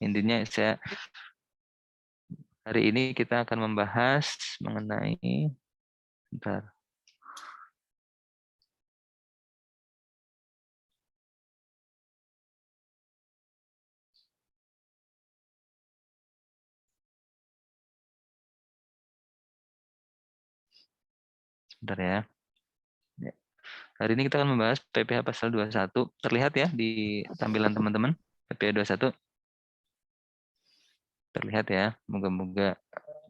Intinya hari ini kita akan membahas mengenai, bentar. Sebentar ya. Ya. Hari ini kita akan membahas PPh pasal 21. Terlihat ya di tampilan teman-teman, PPh 21. Terlihat ya, moga-moga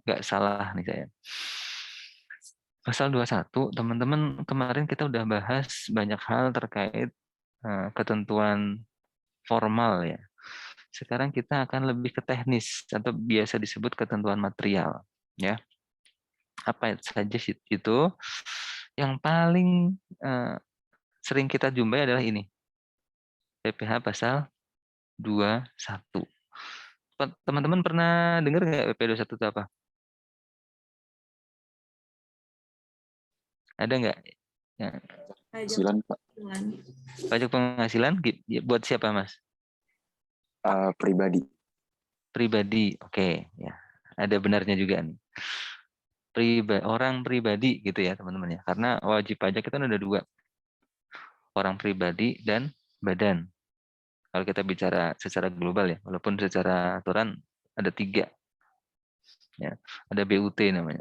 nggak salah nih saya. Pasal 21, teman-teman, kemarin kita udah bahas banyak hal terkait ketentuan formal ya. Sekarang kita akan lebih ke teknis atau biasa disebut ketentuan material ya. Apa saja itu? Yang paling sering kita jumpai adalah ini. PPh pasal 21. Teman-teman pernah dengar nggak PPh 21 itu apa? Ada nggak? Ya. Penghasilan, Pak. Pajak penghasilan buat siapa, Mas? Pribadi. Pribadi. Oke, ya. Ada benarnya juga nih. Orang pribadi gitu ya, teman-teman ya. Karena wajib pajak itu ada dua. Orang pribadi dan badan. Kalau kita bicara secara global ya, walaupun secara aturan ada tiga. Ya, ada BUT namanya.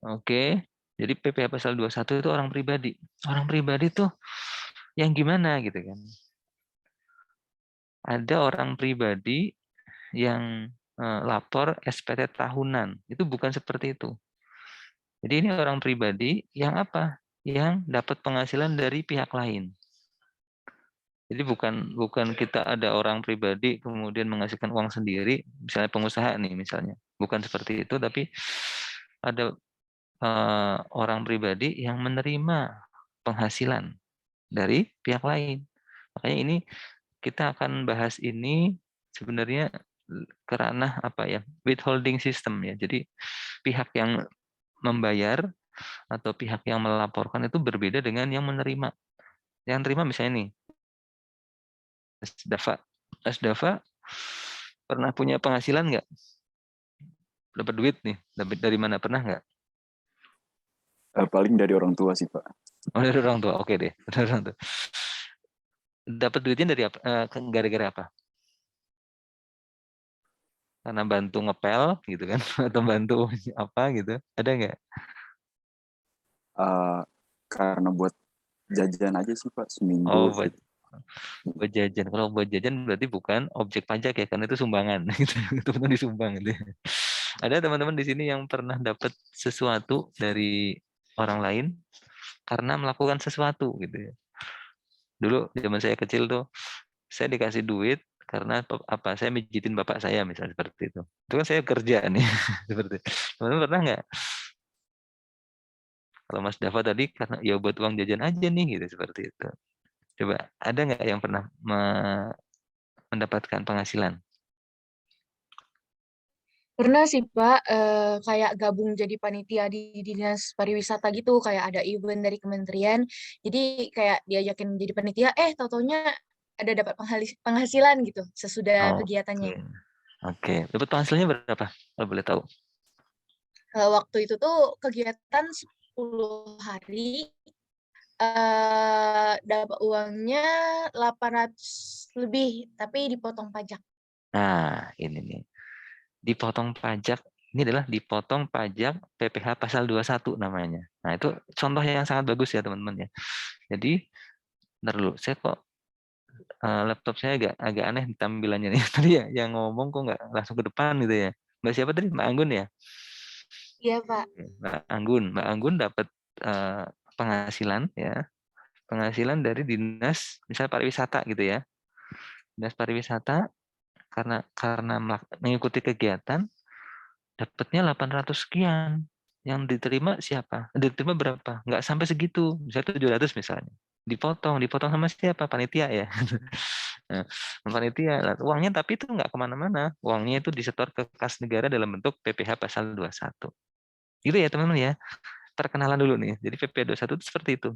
Oke, jadi PPh pasal 21 itu orang pribadi. Orang pribadi tuh yang gimana gitu kan. Ada orang pribadi yang lapor SPT tahunan. Itu bukan seperti itu. Jadi ini orang pribadi yang apa? Yang dapat penghasilan dari pihak lain. Jadi bukan kita ada orang pribadi kemudian menghasilkan uang sendiri, misalnya pengusaha nih misalnya. Bukan seperti itu, tapi ada orang pribadi yang menerima penghasilan dari pihak lain. Makanya ini kita akan bahas ini sebenarnya ke ranah apa ya, withholding system ya. Jadi pihak yang membayar atau pihak yang melaporkan itu berbeda dengan yang menerima. Yang terima misalnya nih, Asdafa pernah punya penghasilan nggak? Dapat duit nih, dapat dari mana, pernah nggak? Paling dari orang tua sih, Pak. Oh, dari orang tua, oke deh. Dari orang tua. Dapat duitnya dari apa? Gara-gara apa? Karena bantu ngepel gitu kan, atau bantu apa gitu? Ada nggak? Uh, karena buat jajan aja sih, Pak, Oh, seminggu buat gitu. buat jajan. Kalau buat jajan berarti bukan objek pajak ya, karena itu sumbangan. Gitu. Itu benar disumbang gitu. Ada teman-teman di sini yang pernah dapat sesuatu dari orang lain karena melakukan sesuatu gitu ya. Dulu zaman saya kecil tuh, saya dikasih duit karena apa? Saya mijitin bapak saya misalnya seperti itu. Itu kan saya kerja nih seperti itu. Teman-teman pernah nggak? Kalau Mas Dava tadi karena ya buat uang jajan aja nih gitu seperti itu. Coba ada nggak yang pernah mendapatkan penghasilan? Pernah sih Pak, kayak gabung jadi panitia di dinas pariwisata gitu, kayak ada event dari kementerian, jadi kayak diajakin jadi panitia, tau-taunya ada dapat penghasilan gitu sesudah Oke, kegiatannya. oke. Dapat penghasilannya berapa? Kalau boleh tahu. Waktu itu tuh kegiatan 10 hari, dapat uangnya 800 lebih, tapi dipotong pajak. Nah, ini nih. Dipotong pajak, ini adalah dipotong pajak PPh pasal 21 namanya. Nah, itu contoh yang sangat bagus ya, teman-teman ya. Jadi, bentar dulu, saya kok laptop saya agak aneh tampilannya nih. Tadi ya yang ngomong kok nggak langsung ke depan gitu ya. Mbak siapa tadi? Mbak Anggun ya? Iya Pak. Mbak Anggun dapat eh, penghasilan ya, penghasilan dari dinas misalnya pariwisata gitu ya. Dinas pariwisata karena mengikuti kegiatan dapatnya 800 sekian. Yang diterima siapa? Diterima berapa? Nggak sampai segitu. Misalnya 700 misalnya. Dipotong sama siapa? Panitia ya. Nah, panitia. Uangnya tapi itu nggak kemana-mana. Uangnya itu disetor ke kas negara dalam bentuk PPh pasal 21. Gitu ya teman-teman ya. Perkenalan dulu nih. Jadi PPh 21 itu seperti itu.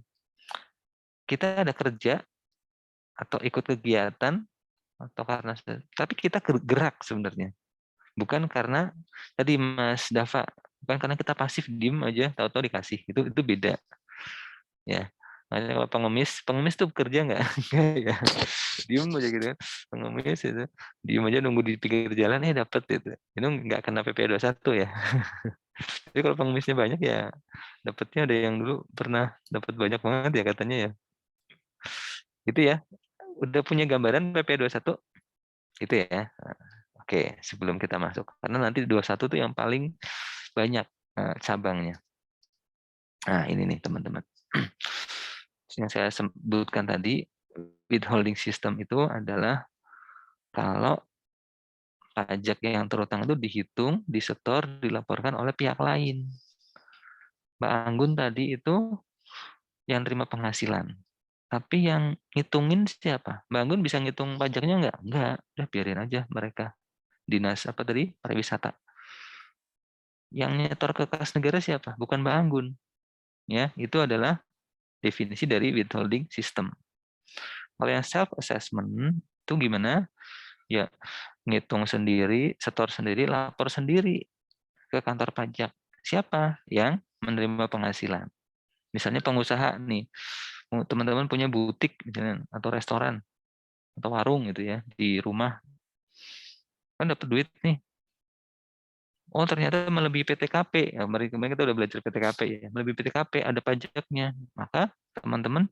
Kita ada kerja atau ikut kegiatan atau karena tapi kita gerak sebenarnya. Bukan karena tadi Mas Dava, bukan karena kita pasif diem aja tahu-tahu dikasih. Itu beda. Ya. Makanya kalau pengemis tuh bekerja nggak? Nggak ya. Diem aja gitu kan. Pengemis itu diem aja nunggu di pinggir jalan dapat itu. Itu nggak kena PP 21 ya. Jadi kalau pengemisnya banyak ya dapatnya ada yang dulu pernah dapat banyak banget ya katanya ya. Itu ya. Udah punya gambaran PP 21 itu ya. Oke, sebelum kita masuk. Karena nanti 21 tuh yang paling banyak cabangnya. Nah, ini nih teman-teman. Yang saya sebutkan tadi, withholding system itu adalah kalau pajak yang terutang itu dihitung, disetor, dilaporkan oleh pihak lain. Mbak Anggun tadi itu yang terima penghasilan. Tapi yang ngitungin siapa? Mbak Anggun bisa ngitung pajaknya nggak? Nggak. Udah biarin aja mereka. Dinas apa tadi? Pariwisata. Yang nyetor ke kas negara siapa? Bukan Mbak Anggun. Ya, itu adalah definisi dari withholding system. Kalau yang self assessment itu gimana? Ya, ngitung sendiri, setor sendiri, lapor sendiri ke kantor pajak. Siapa yang menerima penghasilan? Misalnya pengusaha nih, teman-teman punya butik misalnya, atau restoran atau warung gitu ya di rumah, kan dapat duit nih. Oh ternyata melebihi PTKP. Ya, kemarin kita udah belajar PTKP ya. Melebihi PTKP ada pajaknya. Maka teman-teman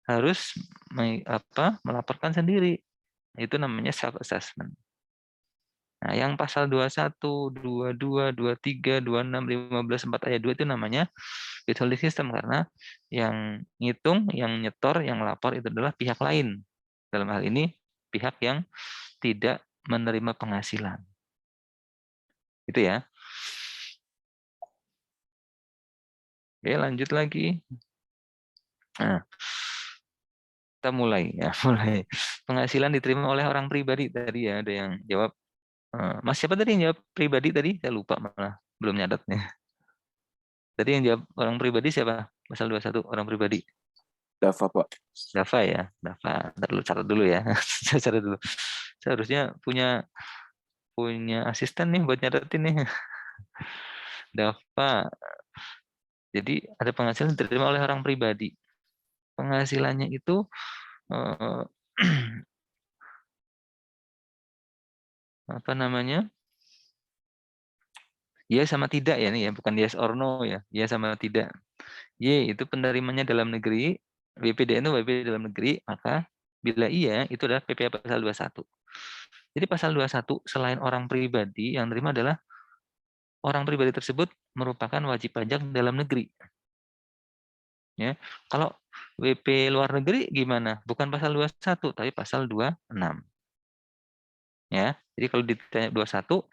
harus melaporkan sendiri. Itu namanya self assessment. Nah, yang pasal 21, 22, 23, 26, 15, 4 ayat 2 itu namanya withholding system karena yang ngitung, yang nyetor, yang lapor itu adalah pihak lain. Dalam hal ini pihak yang tidak menerima penghasilan. Itu ya. Oke, lanjut lagi. Nah, kita mulai ya, mulai. Penghasilan diterima oleh orang pribadi tadi ya, ada yang jawab. Mas siapa tadi yang jawab pribadi tadi? Saya lupa malah, belum nyadatnya. Tadi yang jawab orang pribadi siapa? Pasal 21 orang pribadi. Dava, Pak. Dava ya, Dava. Ntar dulu catat dulu ya. Saya catat dulu. Saya harusnya punya asisten nih buat nyatetin nih. Dava. Jadi ada penghasilan diterima oleh orang pribadi. Penghasilannya itu apa namanya? Ya sama tidak ya nih ya, bukan yes or no ya. Ya sama tidak. Y itu penerimanya dalam negeri, BPDN itu BPD dalam negeri, maka bila iya itu adalah PPh pasal 21. Jadi pasal 21 selain orang pribadi yang terima adalah orang pribadi tersebut merupakan wajib pajak dalam negeri. Ya. Kalau WP luar negeri gimana? Bukan pasal 21 tapi pasal 26. Ya. Jadi kalau ditanya 21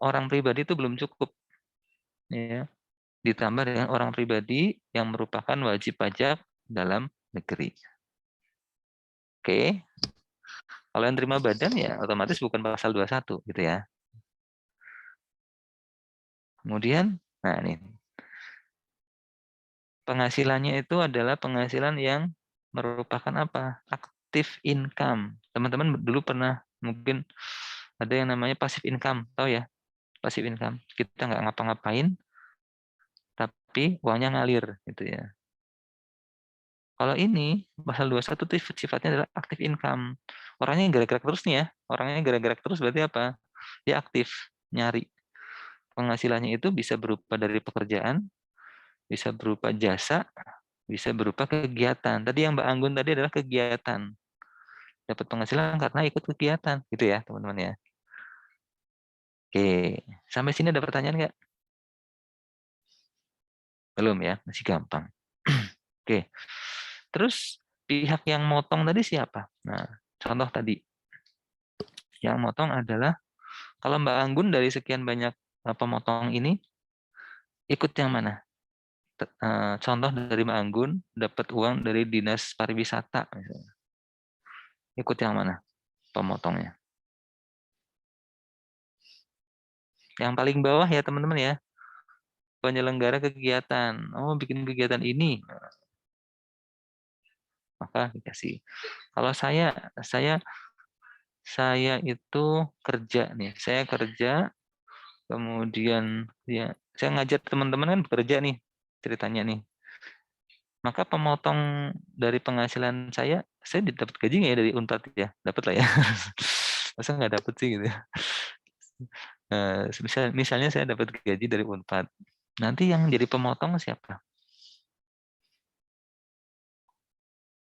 orang pribadi itu belum cukup. Ya. Ditambah dengan orang pribadi yang merupakan wajib pajak dalam negeri. Oke. Kalau yang terima badan ya otomatis bukan pasal 21 gitu ya. Kemudian, nah ini. Penghasilannya itu adalah penghasilan yang merupakan apa? Active income. Teman-teman dulu pernah mungkin ada yang namanya passive income, tahu ya? Passive income. Kita nggak ngapa-ngapain, tapi uangnya ngalir gitu ya. Kalau ini pasal 21 itu sifatnya adalah active income. Orangnya gerak-gerak terus nih ya. Orangnya gerak-gerak terus berarti apa? Dia aktif nyari. Penghasilannya itu bisa berupa dari pekerjaan, bisa berupa jasa, bisa berupa kegiatan. Tadi yang Mbak Anggun tadi adalah kegiatan. Dapat penghasilan karena ikut kegiatan, gitu ya teman-teman ya. Oke, sampai sini ada pertanyaan nggak? Belum ya, masih gampang. Oke, terus pihak yang motong tadi siapa? Nah, contoh tadi, yang motong adalah kalau Mbak Anggun dari sekian banyak pemotong ini, ikut yang mana? Contoh dari Mbak Anggun, dapat uang dari Dinas Pariwisata. Misalnya. Ikut yang mana pemotongnya? Yang paling bawah ya teman-teman ya, penyelenggara kegiatan. Oh, bikin kegiatan ini. Maka dikasih. Kalau saya saya itu kerja nih, saya kerja, kemudian ya saya ngajar teman-teman kan bekerja nih ceritanya nih. Maka pemotong dari penghasilan saya dapat gaji nggak ya dari Unpad ya? Dapat lah ya. Masa nggak dapat sih gitu ya. Misalnya saya dapat gaji dari Unpad. Nanti yang jadi pemotong siapa?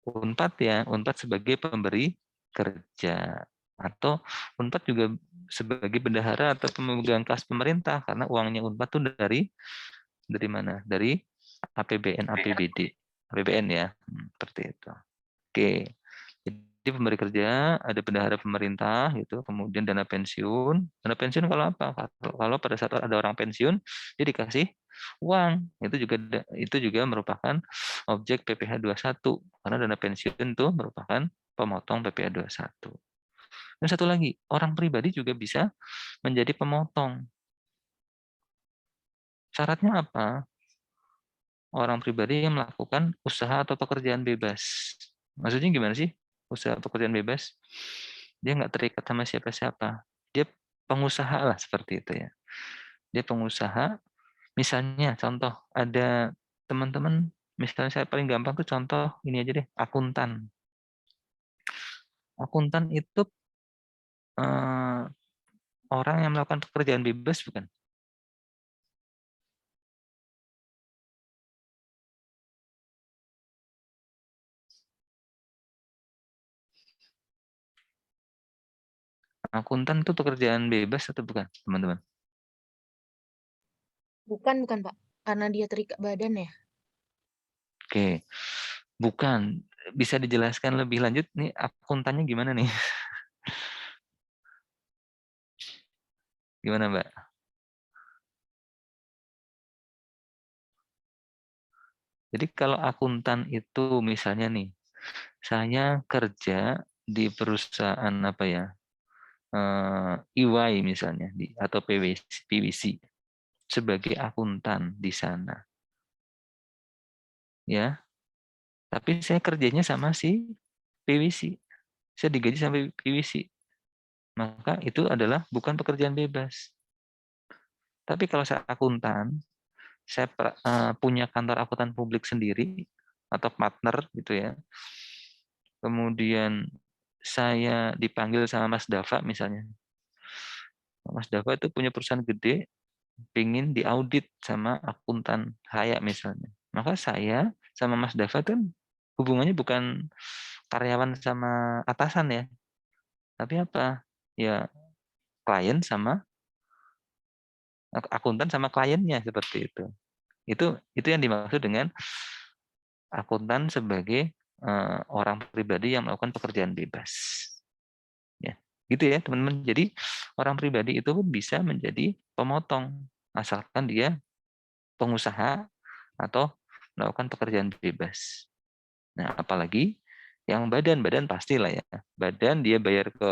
Unpad ya, Unpad sebagai pemberi kerja. Atau Unpad juga sebagai bendahara atau pemegang kas pemerintah karena uangnya Unpad tuh dari mana? Dari APBN, APBD, APBN ya, seperti itu. Oke, jadi pemberi kerja, ada bendahara pemerintah, gitu, kemudian dana pensiun. Dana pensiun kalau apa? Kalau pada saat ada orang pensiun, dia dikasih uang. Itu juga merupakan objek PPh 21 karena dana pensiun itu merupakan pemotong PPh 21. Dan satu lagi, orang pribadi juga bisa menjadi pemotong. Syaratnya apa? Orang pribadi yang melakukan usaha atau pekerjaan bebas. Maksudnya gimana sih? Usaha pekerjaan bebas? Dia nggak terikat sama siapa-siapa. Dia pengusaha lah seperti itu ya. Dia pengusaha. Misalnya contoh ada teman-teman, misalnya saya paling gampang tuh contoh ini aja deh, akuntan. Akuntan itu orang yang melakukan pekerjaan bebas bukan? Akuntan itu pekerjaan bebas atau bukan, teman-teman? Bukan, Pak. Karena dia terikat badan ya. Oke, bukan. Bisa dijelaskan lebih lanjut nih akuntannya gimana nih? Gimana, Mbak? Jadi kalau akuntan itu misalnya nih, saya kerja di perusahaan apa ya, EY misalnya, atau PwC sebagai akuntan di sana, ya. Tapi saya kerjanya sama si PwC, saya digaji sampai PwC, maka itu adalah bukan pekerjaan bebas. Tapi kalau saya akuntan, saya punya kantor akuntan publik sendiri atau partner gitu ya. Kemudian saya dipanggil sama Mas Dava misalnya. Mas Dava itu punya perusahaan gede, pingin diaudit sama akuntan saya misalnya. Maka saya sama Mas Dava kan hubungannya bukan karyawan sama atasan ya, tapi apa? Ya klien sama akuntan sama kliennya seperti itu. Itu yang dimaksud dengan akuntan sebagai orang pribadi yang melakukan pekerjaan bebas. Ya, gitu ya teman-teman. Jadi orang pribadi itu pun bisa menjadi pemotong asalkan dia pengusaha atau melakukan pekerjaan bebas. Nah, apalagi yang badan pastilah ya. Badan dia bayar ke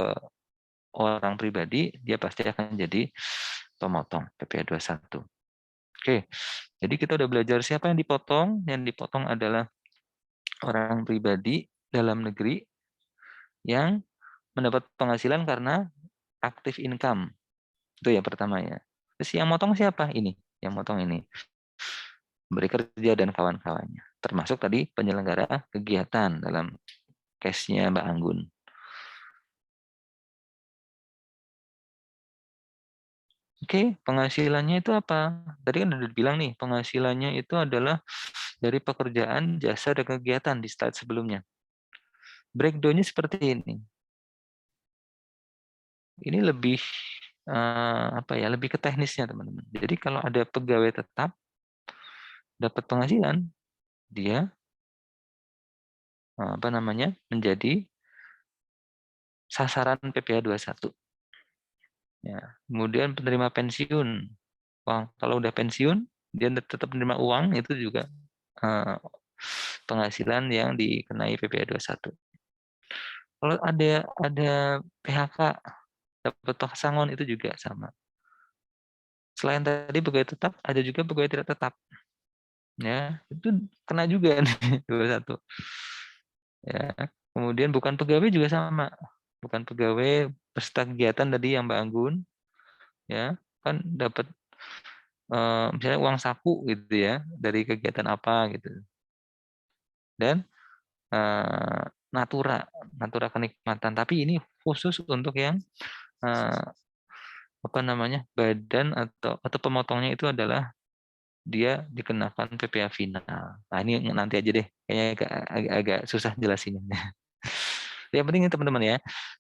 orang pribadi, dia pasti akan jadi pemotong PPh 21. Oke, jadi kita udah belajar siapa yang dipotong. Yang dipotong adalah orang pribadi dalam negeri yang mendapat penghasilan karena active income. Itu yang pertama ya. Terus yang motong siapa? Ini, yang motong ini. Memberi kerja dan kawan-kawannya. Termasuk tadi penyelenggara kegiatan dalam case-nya Mbak Anggun. Oke, penghasilannya itu apa? Tadi kan udah bilang nih, penghasilannya itu adalah dari pekerjaan, jasa, dan kegiatan di slide sebelumnya. Breakdown-nya seperti ini. Ini lebih lebih ke teknisnya teman-teman. Jadi kalau ada pegawai tetap dapat penghasilan, dia menjadi sasaran PPh 21. Ya. Kemudian penerima pensiun. Kalau udah pensiun, dia tetap menerima uang, itu juga penghasilan yang dikenai PPh 21. Kalau ada PHK, dapat pesangon, itu juga sama. Selain tadi pegawai tetap, ada juga pegawai tidak tetap. Ya, itu kena juga nih 21. Ya, kemudian bukan pegawai juga sama. bukan pegawai peserta kegiatan tadi yang Mbak Anggun, ya kan dapat misalnya uang saku gitu ya dari kegiatan apa gitu. Dan natura kenikmatan. Tapi ini khusus untuk yang apa namanya badan atau pemotongnya itu adalah dia dikenakan PPh final. Nah ini nanti aja deh, kayaknya agak susah jelasinnya. Yang penting teman-teman ya.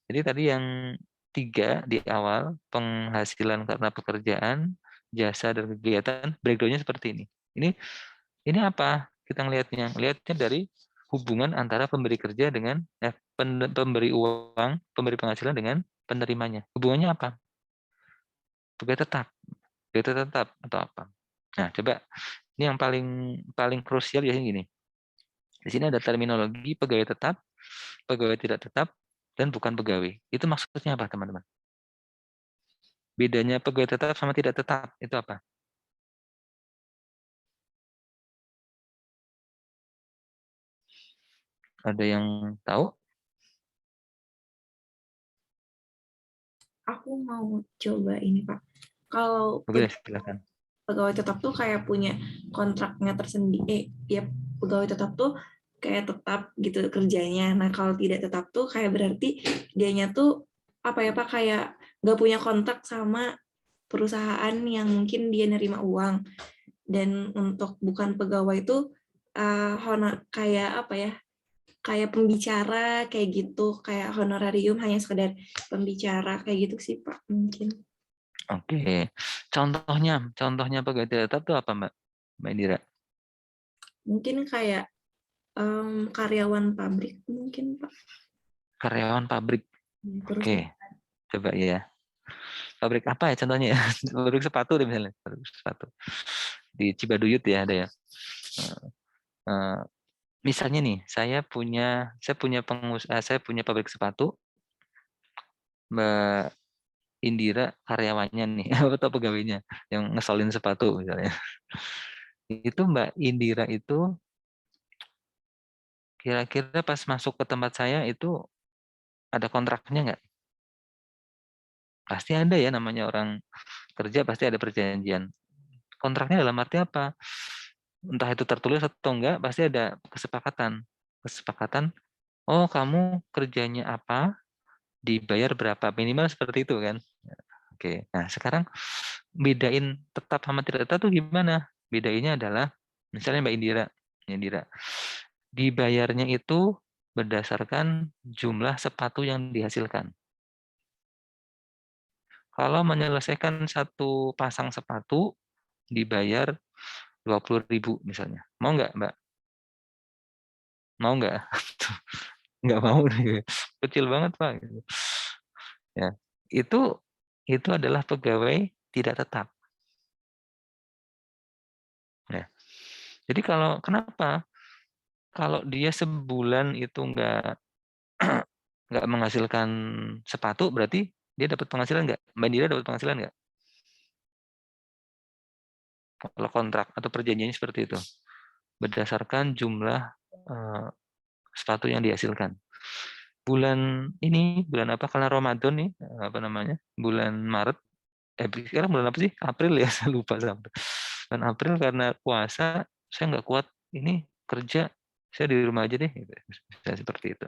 Jadi tadi yang 3 di awal, penghasilan karena pekerjaan, jasa dan kegiatan, breakdown-nya seperti ini. Ini apa? Kita ngelihatnya dari hubungan antara pemberi kerja dengan pemberi uang, pemberi penghasilan dengan penerimanya. Hubungannya apa? Pegawai tetap. Pegawai tetap atau apa? Nah, coba ini yang paling krusial ya gini. Di sini ada terminologi pegawai tetap, pegawai tidak tetap, dan bukan pegawai. Itu maksudnya apa, teman-teman? Bedanya pegawai tetap sama tidak tetap itu apa? Ada yang tahu? Aku mau coba ini, Pak. Kalau Boleh, silakan. pegawai tetap tuh kayak punya kontraknya tersendiri. Ya pegawai tetap tuh kayak tetap gitu kerjanya. Nah kalau tidak tetap tuh kayak berarti dianya tuh apa ya Pak, kayak nggak punya kontrak sama perusahaan yang mungkin dia nerima uang. Dan untuk bukan pegawai itu kayak apa ya, kayak pembicara kayak gitu, kayak honorarium hanya sekedar pembicara kayak gitu sih Pak mungkin. Oke. Contohnya pegawai tidak tetap itu apa, Mbak Indira? Mungkin kayak karyawan pabrik mungkin Pak. Karyawan pabrik. Oke, coba ya. Pabrik apa ya contohnya ya? Pabrik sepatu deh misalnya. Pabrik sepatu. Di Cibaduyut ya ada ya. Misalnya nih, saya punya pabrik sepatu, Mbak Indira karyawannya nih, atau pegawainya yang ngesolin sepatu misalnya. Itu Mbak Indira itu kira-kira pas masuk ke tempat saya itu ada kontraknya nggak? Pasti ada ya, namanya orang kerja pasti ada perjanjian. Kontraknya dalam arti apa? Entah itu tertulis atau enggak, pasti ada kesepakatan. Kesepakatan, oh kamu kerjanya apa, dibayar berapa, minimal seperti itu kan. Oke, nah sekarang bedain tetap sama tidak tetap tuh gimana? Bedainnya adalah, misalnya Mbak Indira, dibayarnya itu berdasarkan jumlah sepatu yang dihasilkan. Kalau menyelesaikan satu pasang sepatu, dibayar 20.000 misalnya. Mau nggak, Mbak? Mau nggak? Nggak mau. Kecil banget, Pak. Ya, itu adalah pegawai tidak tetap. Ya. Jadi kenapa? Kalau dia sebulan itu nggak menghasilkan sepatu, berarti dia dapat penghasilan nggak? Mbak Dira dapat penghasilan nggak? Kalau kontrak atau perjanjiannya seperti itu, berdasarkan jumlah sepatu yang dihasilkan. Bulan apa? Karena Ramadan nih, apa namanya? Bulan Maret. Sekarang bulan apa sih? April ya, saya lupa sampai. Dan April karena puasa, saya nggak kuat. Ini kerja, saya di rumah aja deh. Gitu. Misalnya seperti itu.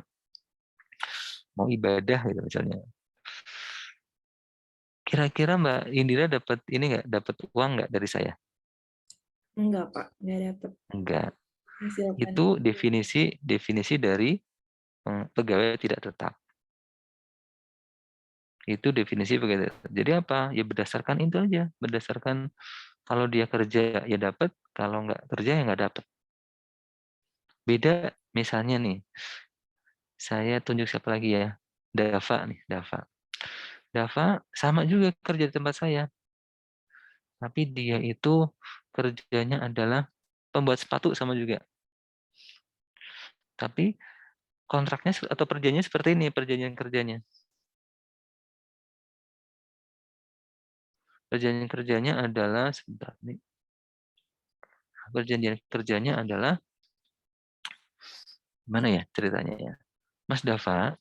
Mau ibadah gitu misalnya. Kira-kira Mbak Indira dapat ini nggak? Dapat uang nggak dari saya? Enggak Pak, enggak dapat. Enggak. Hasilkan. Itu definisi dari pegawai tidak tetap. Itu definisi pegawai tetap. Jadi apa? Ya berdasarkan itu aja. Berdasarkan kalau dia kerja ya dapat, kalau nggak kerja ya nggak dapat. Beda misalnya nih, saya tunjuk siapa lagi ya? Dava nih, Dava. Dava sama juga kerja di tempat saya. Tapi dia itu kerjanya adalah pembuat sepatu sama juga. Tapi kontraknya atau perjanjiannya seperti ini, perjanjian kerjanya. Perjanjian kerjanya adalah, sebentar nih. Perjanjian kerjanya adalah, gimana ya ceritanya ya? Mas Dava,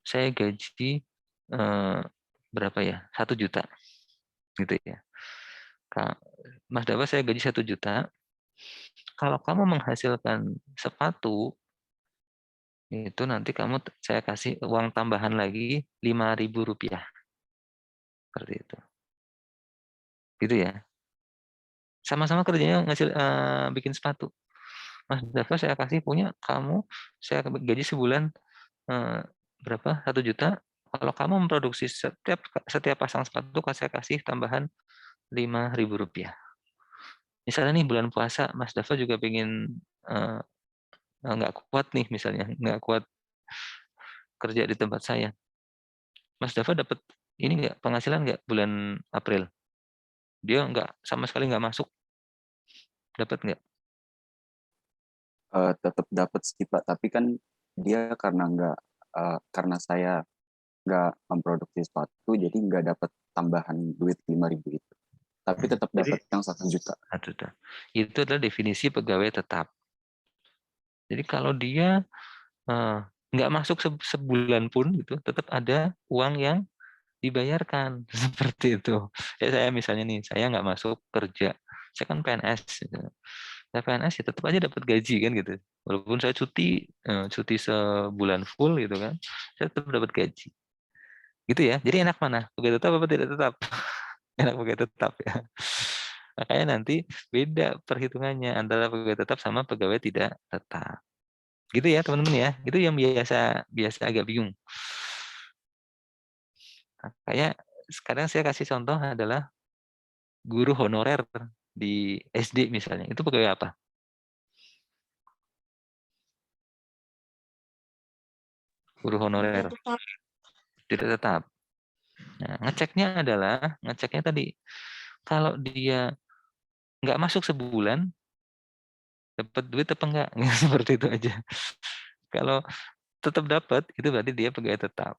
saya gaji berapa ya? 1 juta gitu ya. Mas Dava, saya gaji 1 juta. Kalau kamu menghasilkan sepatu, itu nanti saya kasih uang tambahan lagi Rp5.000. Seperti itu. Gitu ya. Sama-sama kerjanya bikin sepatu. Mas Dava, saya kasih punya kamu, saya gaji sebulan berapa? 1 juta. Kalau kamu memproduksi setiap pasang sepatu, saya kasih tambahan Rp5.000. Misalnya nih bulan puasa, Mas Dava juga pengen nggak kuat nih misalnya, nggak kuat kerja di tempat saya. Mas Dava dapat ini nggak, penghasilan nggak bulan April? Dia sama sekali nggak masuk, dapat nggak? Tetap dapat sih Pak, tapi kan dia karena saya nggak memproduksi sepatu, jadi nggak dapat tambahan duit 5.000 itu. Tapi tetap dapat yang 1 juta. Itu adalah definisi pegawai tetap. Jadi kalau dia nggak masuk sebulan pun, gitu, tetap ada uang yang dibayarkan seperti itu. Saya misalnya nih, saya nggak masuk kerja, saya kan PNS. Gitu. Saya PNS ya tetap aja dapat gaji kan gitu. Walaupun saya cuti sebulan full gitu kan, saya tetap dapat gaji. Gitu ya. Jadi enak mana? Pegawai tetap apa tidak tetap? Enak pegawai tetap ya. Makanya nanti beda perhitungannya antara pegawai tetap sama pegawai tidak tetap. Gitu ya teman-teman ya. Itu yang biasa agak bingung. Kayak sekarang saya kasih contoh adalah guru honorer di SD misalnya. Itu pegawai apa? Guru honorer. Tidak tetap. Nah, ngeceknya tadi, kalau dia nggak masuk sebulan, dapat duit apa enggak? Seperti itu aja. Kalau tetap dapat, itu berarti dia pegawai tetap.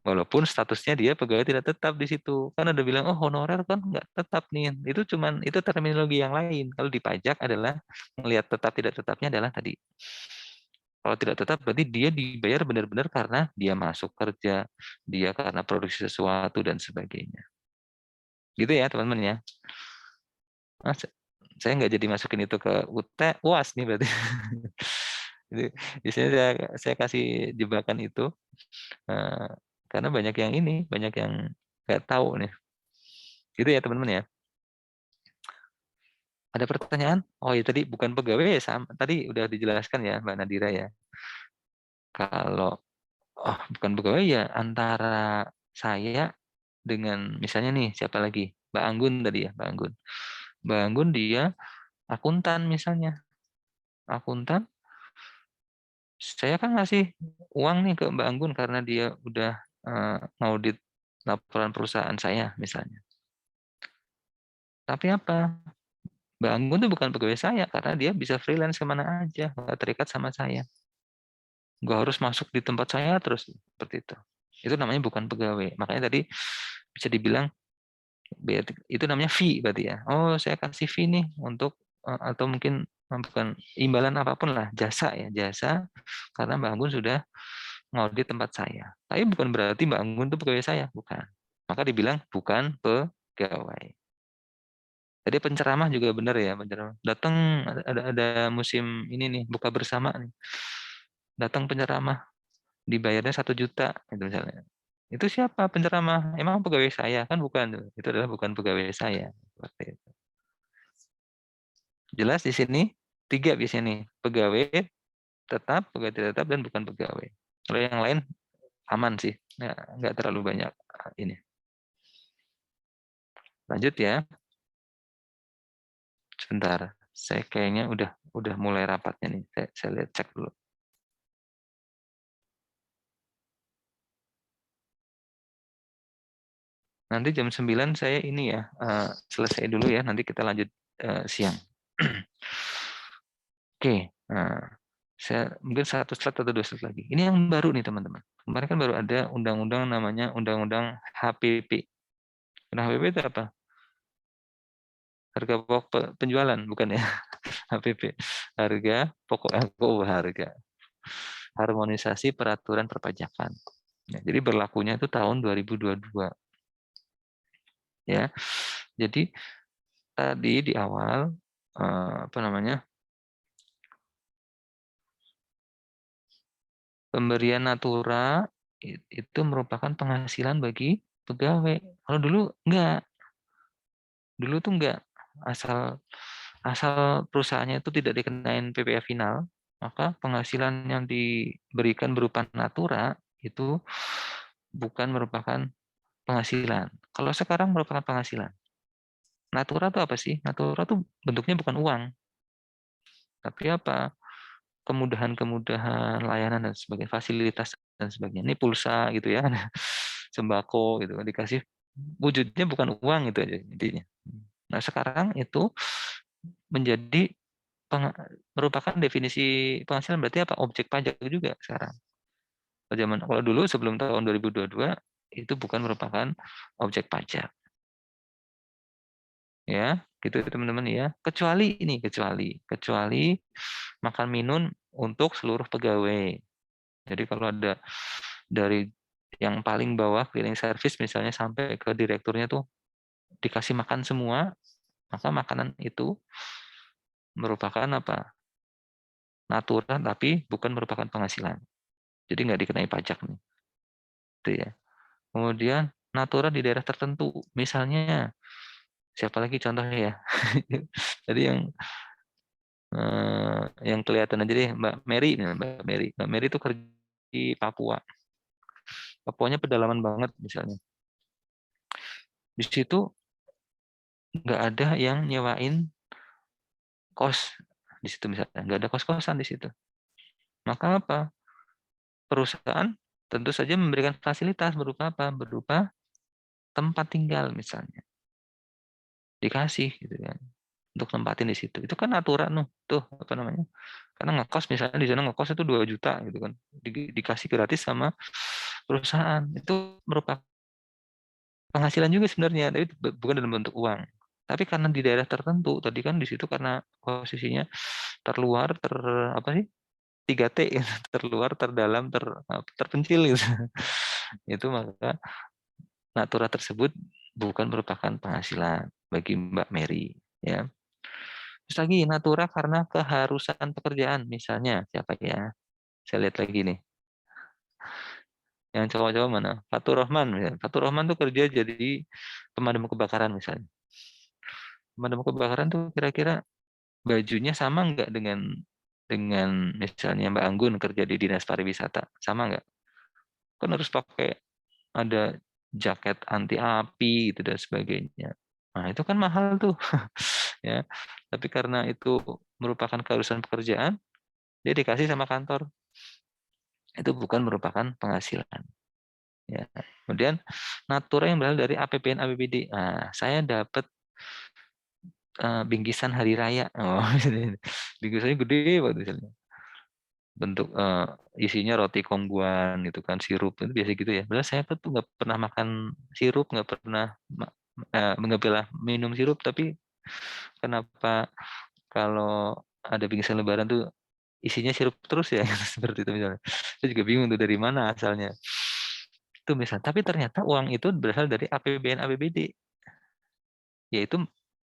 Walaupun statusnya dia pegawai tidak tetap di situ. Kan ada bilang, oh honorer kan nggak tetap nih. Itu terminologi yang lain. Kalau di pajak adalah melihat tetap tidak tetapnya adalah tadi. Kalau tidak tetap berarti dia dibayar benar-benar karena dia masuk kerja, dia karena produksi sesuatu dan sebagainya. Gitu ya teman-teman ya. Nah, saya nggak jadi masukin itu ke UAS nih berarti. Jadi di sini saya kasih jebakan itu karena banyak yang nggak tahu nih. Gitu ya teman-teman ya. Ada pertanyaan? Oh ya tadi bukan pegawai ya, tadi udah dijelaskan ya Mbak Nadira ya. Kalau bukan pegawai ya antara saya dengan misalnya nih siapa lagi? Mbak Anggun tadi ya, Mbak Anggun. Mbak Anggun dia akuntan misalnya. Akuntan, saya kan ngasih uang nih ke Mbak Anggun karena dia udah ngaudit laporan perusahaan saya misalnya. Tapi apa? Mbak Anggun itu bukan pegawai saya karena dia bisa freelance kemana aja, nggak terikat sama saya. Nggak harus masuk di tempat saya terus seperti itu. Itu namanya bukan pegawai. Makanya tadi bisa dibilang itu namanya fee berarti ya. Oh, saya kasih fee nih untuk atau mungkin bukan imbalan apapun lah, jasa ya, jasa karena Mbak Anggun sudah ngaudit tempat saya. Tapi bukan berarti Mbak Anggun itu pegawai saya, bukan. Maka dibilang bukan pegawai. Jadi penceramah juga benar ya, penceramah. Datang ada musim ini nih, buka bersama nih. Datang penceramah, dibayarnya 1 juta gitu misalnya. Itu siapa penceramah? Emang pegawai saya kan bukan. Itu adalah bukan pegawai saya. Seperti itu. Jelas di sini 3 biasanya nih, pegawai tetap, pegawai tidak tetap dan bukan pegawai. Kalau yang lain aman sih, nggak terlalu banyak ini. Lanjut ya. Sebentar, saya kayaknya udah mulai rapatnya nih. Saya lihat cek dulu. Nanti jam 9 saya ini ya, selesai dulu ya, nanti kita lanjut siang. Oke, saya mungkin 1 slide atau 2 slide lagi. Ini yang baru nih teman-teman. Kemarin kan baru ada undang-undang namanya Undang-Undang HPP. Nah, HPP itu apa? Harga pokok penjualan, bukan ya? HPP. Harga pokok harga. harmonisasi peraturan perpajakan. Ya, jadi berlakunya itu tahun 2022. Ya, jadi tadi di awal pemberian natura itu merupakan penghasilan bagi pegawai. Kalau dulu enggak, dulu tuh enggak, asal perusahaannya itu tidak dikenain PPh final, maka penghasilan yang diberikan berupa natura itu bukan merupakan penghasilan. Kalau sekarang merupakan penghasilan. Natura itu apa sih? Natura itu bentuknya bukan uang, tapi apa? Kemudahan-kemudahan layanan dan sebagainya, fasilitas dan sebagainya. Ini pulsa gitu ya, sembako gitu, dikasih wujudnya bukan uang itu aja intinya. Nah sekarang itu menjadi merupakan definisi penghasilan, berarti apa? Objek pajak juga sekarang. Kalau dulu sebelum tahun 2022 itu bukan merupakan objek pajak. Ya, gitu teman-teman ya. Kecuali makan minum untuk seluruh pegawai. Jadi kalau ada dari yang paling bawah cleaning service misalnya sampai ke direkturnya tuh dikasih makan semua, maka makanan itu merupakan apa? Natura tapi bukan merupakan penghasilan. Jadi nggak dikenai pajak nih. Itu ya. Kemudian natura di daerah tertentu, misalnya siapa lagi contohnya ya? Jadi yang kelihatan aja deh Mbak Mary, Mbak Mary itu kerja di Papua. Papuanya pedalaman banget misalnya. Di situ nggak ada yang nyewain kos di situ misalnya, nggak ada kos-kosan di situ. Maka apa? Perusahaan tentu saja memberikan fasilitas berupa apa? Berupa tempat tinggal misalnya. Dikasih gitu kan. Untuk tempatin di situ. Itu kan aturan tuh apa namanya? Karena ngekos misalnya di sana ngekos itu 2 juta gitu kan. Dikasih gratis sama perusahaan. Itu merupakan penghasilan juga sebenarnya, tapi bukan dalam bentuk uang. Tapi karena di daerah tertentu, tadi kan di situ karena posisinya terluar, apa sih? 3T, terluar, terdalam, terpencil gitu. Itu maka natura tersebut bukan merupakan penghasilan bagi Mbak Mary, ya. Terus lagi natura karena keharusan pekerjaan, misalnya siapa ya? Saya lihat lagi nih. Yang cowok-cowok mana? Fatur Rahman, misalnya. Fatur Rahman tuh kerja jadi pemadam kebakaran misalnya. Pemadam kebakaran tuh kira-kira bajunya sama nggak dengan misalnya Mbak Anggun kerja di Dinas Pariwisata, sama nggak? Kan harus pakai ada jaket anti api gitu dan sebagainya. Nah itu kan mahal tuh, ya. Tapi karena itu merupakan keharusan pekerjaan, dia dikasih sama kantor. Itu bukan merupakan penghasilan. Ya. Kemudian natura yang berasal dari APBN APBD. Nah, saya dapat bingkisan hari raya. Oh, bingkisannya gede banget misalnya. Bentuk isinya roti kongguan gitu kan, sirup itu biasa gitu ya. Padahal saya tuh nggak pernah makan sirup, nggak pernah minum sirup, tapi kenapa kalau ada bingkisan lebaran tuh isinya sirup terus ya seperti itu misalnya. Saya juga bingung tuh dari mana asalnya. Itu misalnya, tapi ternyata uang itu berasal dari APBN APBD. Yaitu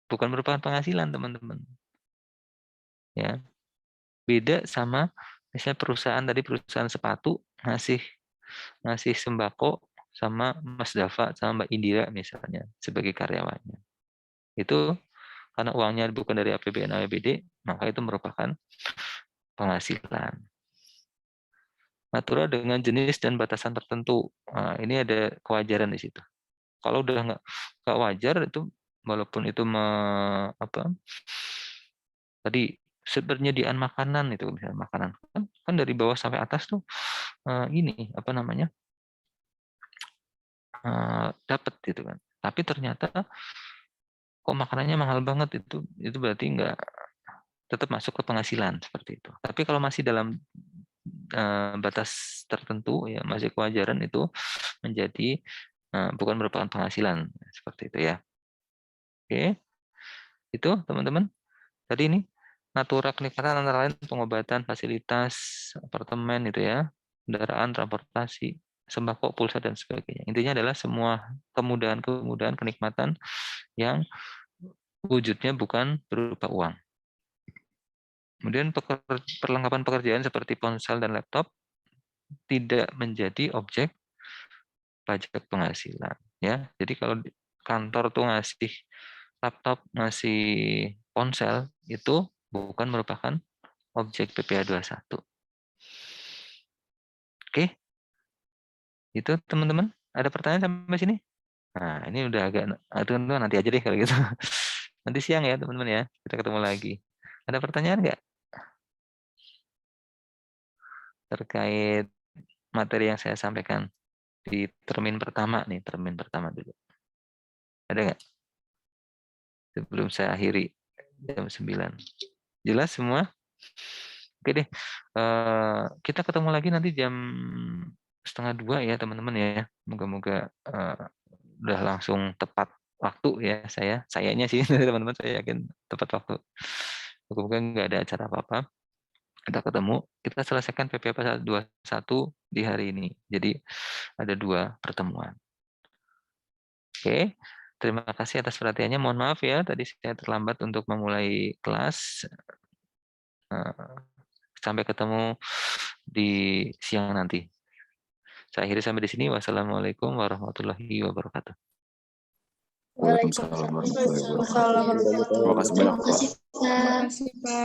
bukan merupakan penghasilan, teman-teman. Ya. Beda sama misalnya perusahaan sepatu ngasih sembako sama Mas Dava sama Mbak Indira misalnya sebagai karyawannya. Itu karena uangnya bukan dari APBN APBD, maka itu merupakan penghasilan. Natura dengan jenis dan batasan tertentu. Nah, ini ada kewajaran di situ. Kalau udah nggak wajar itu, walaupun itu tadi penyediaan makanan itu misalnya makanan kan dari bawah sampai atas tuh ini apa namanya dapat gitu kan. Tapi ternyata kok makanannya mahal banget, itu berarti nggak tetap masuk ke penghasilan seperti itu. Tapi kalau masih dalam batas tertentu ya masih kewajaran, itu menjadi bukan merupakan penghasilan seperti itu ya. Oke, itu teman-teman. Tadi ini natura kenikmatan antara lain pengobatan, fasilitas, apartemen itu ya, kendaraan, transportasi, sembako, pulsa dan sebagainya. Intinya adalah semua kemudahan-kemudahan kenikmatan yang wujudnya bukan berupa uang. Kemudian perlengkapan pekerjaan seperti ponsel dan laptop tidak menjadi objek pajak penghasilan ya. Jadi kalau kantor tuh ngasih laptop, ngasih ponsel itu bukan merupakan objek PPh 21. Oke. Itu teman-teman, ada pertanyaan sampai sini? Nah, ini udah agak teman-teman nanti aja deh kalau gitu. Nanti siang ya, teman-teman ya. Kita ketemu lagi. Ada pertanyaan nggak terkait materi yang saya sampaikan di termin pertama nih, termin pertama dulu. Ada nggak? Sebelum saya akhiri jam 9. Jelas semua? Oke deh. Kita ketemu lagi nanti jam 1:30 ya teman-teman ya. Moga-moga udah langsung tepat waktu ya sayanya sih teman-teman, saya yakin tepat waktu. Moga-moga nggak ada acara apa-apa. Kita ketemu, kita selesaikan PPh pasal 21 di hari ini. Jadi ada 2 pertemuan. Oke, terima kasih atas perhatiannya. Mohon maaf ya, tadi saya terlambat untuk memulai kelas. Sampai ketemu di siang nanti. Saya akhiri sampai di sini. Wassalamualaikum warahmatullahi wabarakatuh. Waalaikumsalam warahmatullahi wabarakatuh. Terima kasih banyak, Pak. Terima kasih, Pak.